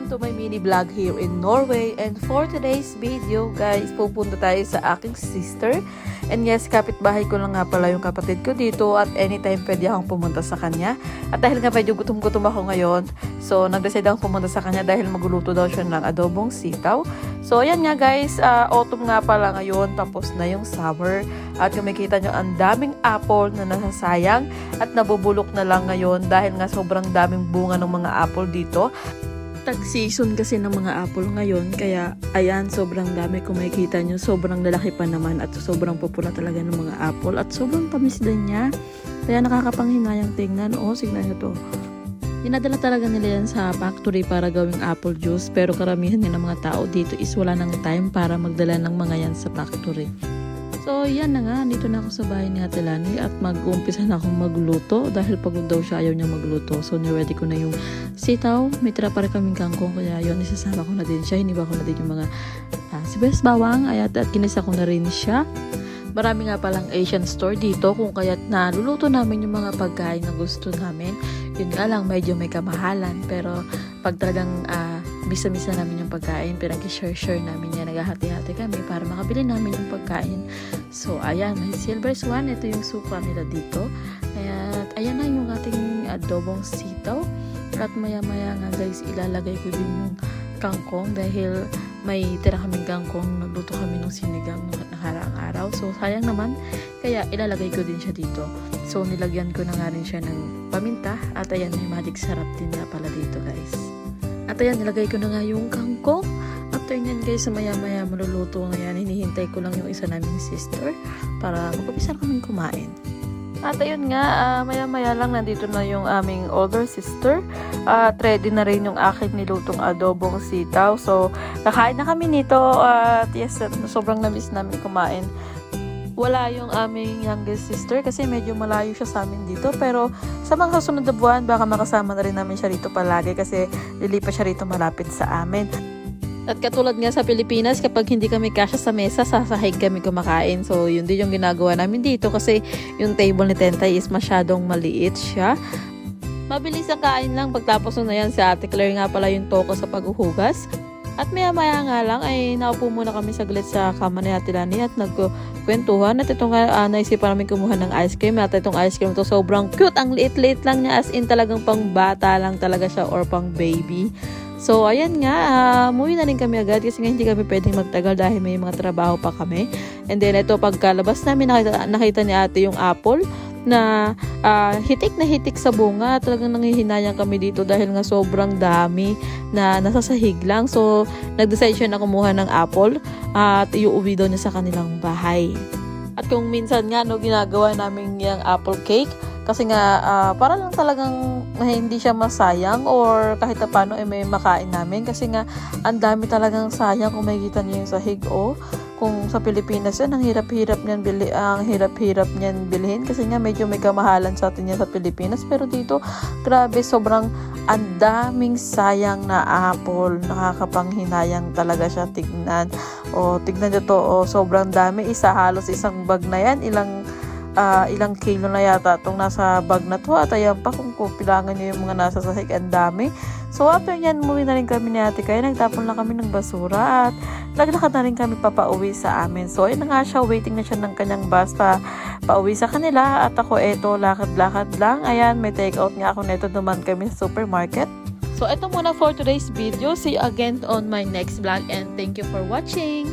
Welcome to my mini vlog here in Norway. And for today's video guys, pupunta tayo sa aking sister. And yes, kapitbahay ko lang nga pala yung kapatid ko dito at anytime pwede akong pumunta sa kanya. At dahil nga medyo gutom-gutom ako ngayon, so nag-decide akong pumunta sa kanya dahil magluluto daw siya ng adobong sitaw. So ayan nga guys, autumn nga pala ngayon, tapos na yung summer. At kung makikita nyo, ang daming apple na nasasayang at nabubulok na lang ngayon dahil nga sobrang daming bunga ng mga apple dito. Tag-season kasi ng mga apple ngayon, kaya ayan, sobrang dami. Kung makikita nyo, sobrang lalaki pa naman at sobrang pupula talaga ng mga apple at sobrang tamis din niya. Kaya nakakapanghinayang tingnan. Signan nyo to. Dinadala talaga nila yan sa factory para gawing apple juice, pero karamihan ng mga tao dito is wala nang time para magdala ng mga yan sa factory. So, yan na nga. Dito na ako sa bahay ni Ate Lani at mag-umpisa na akong magluto dahil pagod daw siya, ayaw niya magluto. So, niready ko na yung sitaw. May tira pa rin kaming kangkong, kaya yun, isasama ko na din siya. Hiniba ko na din yung mga sibuyas, bawang, at kinisa ko na rin siya. Marami nga palang Asian store dito kung kaya't naluluto namin yung mga pagkain na gusto namin. Yun nga lang, medyo may kamahalan. Pero pag talagang bisa-bisa namin yung pagkain, pinag-share namin yan, naghahati-hati kami para makabili namin yung pagkain. So, ayan, may silver swan. Ito yung suka nila dito. Ayan na yung ating adobong sitaw. At maya-maya nga guys, ilalagay ko din yung kangkong dahil may tira kaming kangkong, nagluto kami ng sinigang nung nakaraang araw. So, sayang naman, kaya ilalagay ko din siya dito. So, nilagyan ko na nga rin siya ng paminta. At ayan, may magic sarap din nga pala dito guys. At ayan, nilagay ko na nga yung kangkong. After nyan guys, maya-maya maluluto na yan. Hinihintay ko lang yung isa naming sister para mag-upisa na kaming kumain. At ayun nga, maya-maya lang nandito na yung aming older sister. At ready na rin yung aking nilutong adobong sitaw. So, kakain na kami nito. At yes, sobrang namiss namin kumain. Wala yung aming youngest sister kasi medyo malayo siya sa amin dito. Pero sa mga susunod na buwan, baka makasama na rin namin siya rito palagi kasi lilipat siya rito malapit sa amin. At katulad nga sa Pilipinas, kapag hindi kami kasya sa mesa, sasahig kami kumakain. So, yun din yung ginagawa namin dito kasi yung table ni Tentay is masyadong maliit siya. Mabilis ang kain lang. Pagtapos na yan, si Ate Claire nga pala yung toko sa paghuhugas. At maya-maya nga lang ay naupo muna kami saglit sa kama ni Ate Lani at nagkwentuhan. At ito nga naisipan namin kumuha ng ice cream. At itong ice cream to sobrang cute. Ang liit-liit lang niya, as in talagang pang bata lang talaga siya or pang baby. So ayan nga, umuwi na rin kami agad kasi nga hindi kami pwedeng magtagal dahil may mga trabaho pa kami. And then ito pagkalabas namin nakita ni Ate yung apple na hitik sa bunga. Talagang nanghihinayang kami dito dahil nga sobrang dami na nasasahig lang. So nag-decide siya na kumuha ng apple at iuwi daw niya sa kanilang bahay. At kung minsan nga ginagawa namin yung apple cake kasi nga para lang talagang hindi siya masayang or kahit paano may makain namin kasi nga ang dami talagang sayang kung makikita niyo yung sahig kung sa Pilipinas ang hirap-hirap niyan bilhin kasi nga medyo may kamahalan sa atin yan sa Pilipinas, pero dito grabe sobrang ang daming sayang na apple, nakakapanghinayang talaga siya tignan. Tignan niyo to, sobrang dami, halos isang bag na yan, ilang kilo na yata itong nasa bag na to. At ayan pa kung kupilangan nyo yung mga nasa sahig, ang dami. So after nyan, umuwi na rin kami ni Ate kaya nagtapon lang kami ng basura at naglakad na rin kami papauwi sa amin. So ayun na nga siya, waiting na siya ng kanyang bus pauwi sa kanila. At ako eto, lakad-lakad lang. Ayan, may take out nga ako neto, duman kami sa supermarket. So ito muna for today's video. See you again on my next vlog and thank you for watching.